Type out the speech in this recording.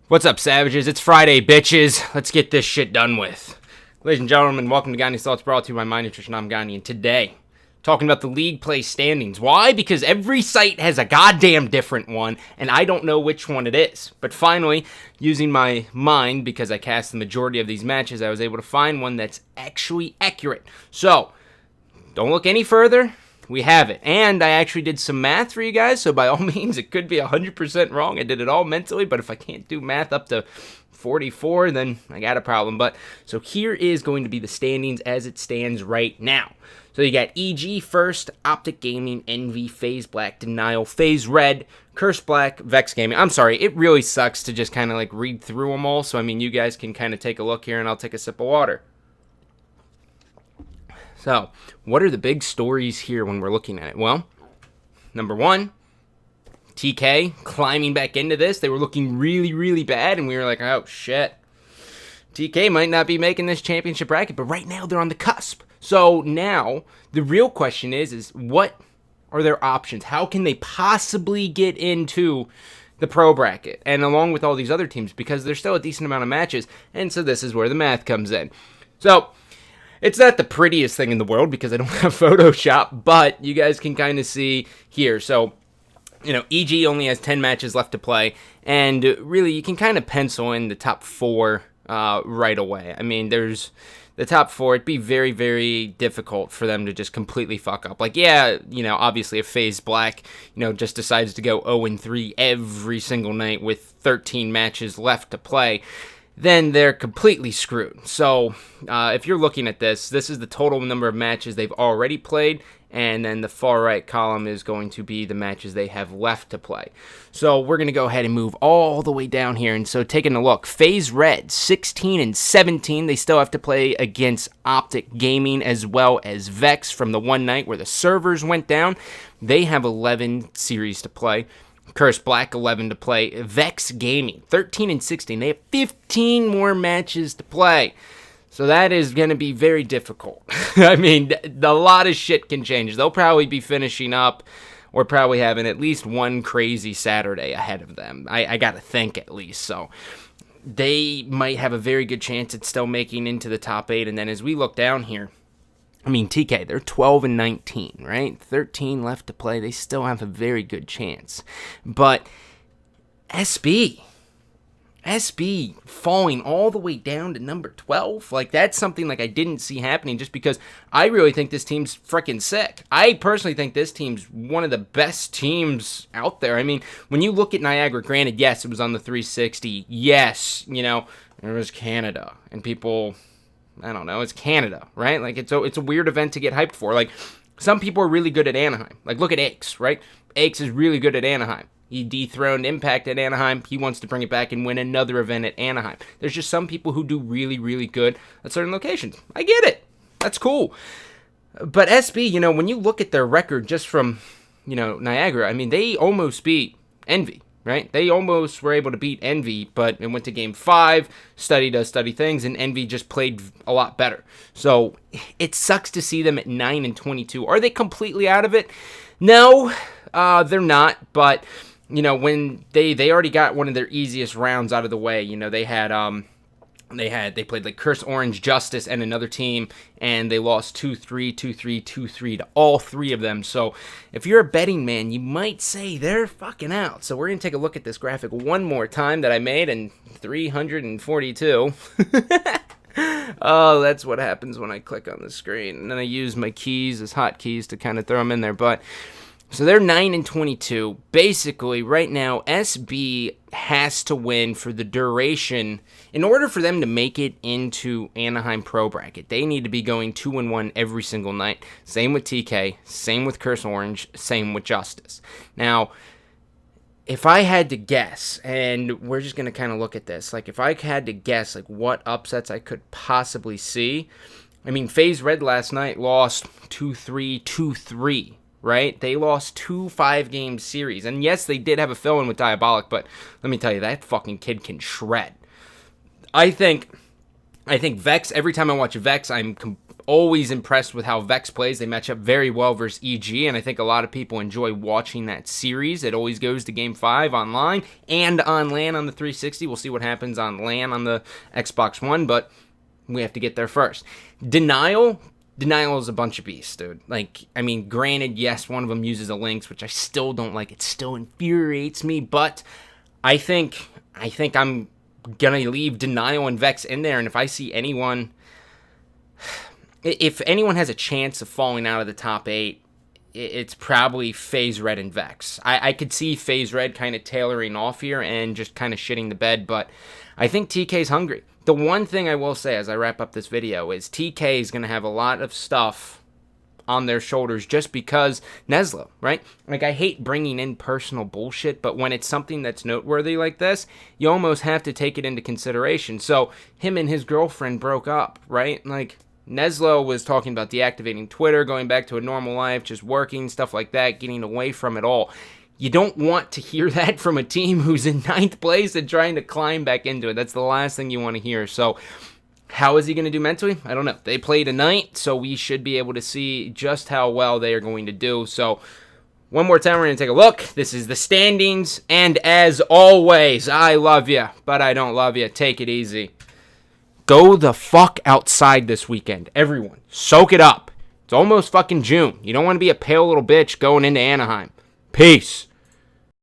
What's up, savages? It's Friday, bitches. Let's get this shit done with. Ladies and gentlemen, welcome to Gandhi's Thoughts, brought to you by My Nutrition. I'm Gandhi, and today, talking about the league play standings. Why? Because every site has a goddamn different one, and I don't know which one it is. But finally, using my mind, because I cast the majority of these matches, I was able to find one that's actually accurate. So, don't look any further. We have it. And I actually did some math for you guys, so by all means, it could be 100% wrong. I did it all mentally, but if I can't do math up to 44, then I got a problem. But so here is going to be the standings as it stands right now. So you got EG first, Optic Gaming, Envy, FaZe Black, Denial, FaZe Red, Curse Black, Vex Gaming. I'm sorry, it really sucks to just kind of like read through them all. So I mean, you guys can kind of take a look here, and I'll take a sip of water. So, what are the big stories here when we're looking at it? Well, number one, TK climbing back into this. They were looking really, really bad, and we were like, oh, shit. TK might not be making this championship bracket, but right now they're on the cusp. So now, the real question is what are their options? How can they possibly get into the pro bracket? And along with all these other teams, because there's still a decent amount of matches, and so this is where the math comes in. So, it's not the prettiest thing in the world because I don't have Photoshop, but you guys can kind of see here. So, you know, EG only has 10 matches left to play, and really you can kind of pencil in the top four right away. I mean, there's the top four. It'd be very, very difficult for them to just completely fuck up. Like, yeah, you know, obviously if FaZe Black, you know, just decides to go 0-3 every single night with 13 matches left to play, then they're completely screwed. So, if you're looking at this is the total number of matches they've already played, and then the far right column is going to be the matches they have left to play. So, we're going to go ahead and move all the way down here. And so, taking a look, FaZe Red, 16-17. They still have to play against Optic Gaming as well as Vex from the one night where the servers went down. They have 11 series to play. Curse Black, 11 to play. Vex Gaming, 13-16. They have 15 more matches to play. So that is going to be very difficult. I mean, a lot of shit can change. They'll probably be finishing up or probably having at least one crazy Saturday ahead of them. I got to think at least. So they might have a very good chance at still making into the top 8. And then as we look down here, I mean, TK, they're 12-19, right? 13 left to play. They still have a very good chance. But SB falling all the way down to number 12, like that's something like I didn't see happening just because I really think this team's freaking sick. I personally think this team's one of the best teams out there. I mean, when you look at Niagara, granted, yes, it was on the 360. Yes, you know, there was Canada and people... I don't know, it's Canada, right? Like, it's a weird event to get hyped for. Like, some people are really good at Anaheim. Like, look at Aches, right? Aches is really good at Anaheim. He dethroned Impact at Anaheim. He wants to bring it back and win another event at Anaheim. There's just some people who do really, really good at certain locations. I get it. That's cool. But SB, you know, when you look at their record just from, you know, Niagara, I mean, they almost beat Envy. Right? They almost were able to beat Envy, but it went to Game 5. Study does study things, and Envy just played a lot better. So it sucks to see them at 9-22. Are they completely out of it? No, they're not. But you know, when they already got one of their easiest rounds out of the way. You know, they played like Curse Orange, Justice, and another team, and they lost 2-3, 2-3, 2-3 to all three of them. So if you're a betting man, you might say they're fucking out. So we're going to take a look at this graphic one more time that I made in 342. Oh, that's what happens when I click on the screen. And then I use my keys as hotkeys to kind of throw them in there. But so they're 9-22. Basically, right now, SB has to win for the duration. In order for them to make it into Anaheim Pro Bracket, they need to be going 2-1 every single night. Same with TK, same with Curse Orange, same with Justice. Now, if I had to guess, and we're just going to kind of look at this, like if I had to guess like what upsets I could possibly see, I mean, FaZe Red last night lost 2-3, 2-3. Right? They lost 2 5-game series. And yes, they did have a fill-in with Diabolic, but let me tell you, that fucking kid can shred. I think Vex, every time I watch Vex, I'm always impressed with how Vex plays. They match up very well versus EG, and I think a lot of people enjoy watching that series. It always goes to Game 5 online and on LAN on the 360. We'll see what happens on LAN on the Xbox One, but we have to get there first. Denial is a bunch of beasts, dude. Like, I mean, granted, yes, one of them uses a Lynx, which I still don't like. It still infuriates me, but I think I'm gonna leave Denial and Vex in there, and if I see anyone... If anyone has a chance of falling out of the top 8, it's probably FaZe Red and Vex. I could see FaZe Red kind of tailoring off here and just kind of shitting the bed, but I think TK's hungry. The one thing I will say as I wrap up this video is TK is going to have a lot of stuff on their shoulders just because Neslo, right? Like, I hate bringing in personal bullshit, but when it's something that's noteworthy like this, you almost have to take it into consideration. So, him and his girlfriend broke up, right? Like, Neslo was talking about deactivating Twitter, going back to a normal life, just working, stuff like that, getting away from it all. You don't want to hear that from a team who's in 9th place and trying to climb back into it. That's the last thing you want to hear. So, how is he going to do mentally? I don't know. They play tonight, so we should be able to see just how well they are going to do. So, one more time, we're going to take a look. This is the standings, and as always, I love you, but I don't love you. Take it easy. Go the fuck outside this weekend. Everyone, soak it up. It's almost fucking June. You don't want to be a pale little bitch going into Anaheim. Peace.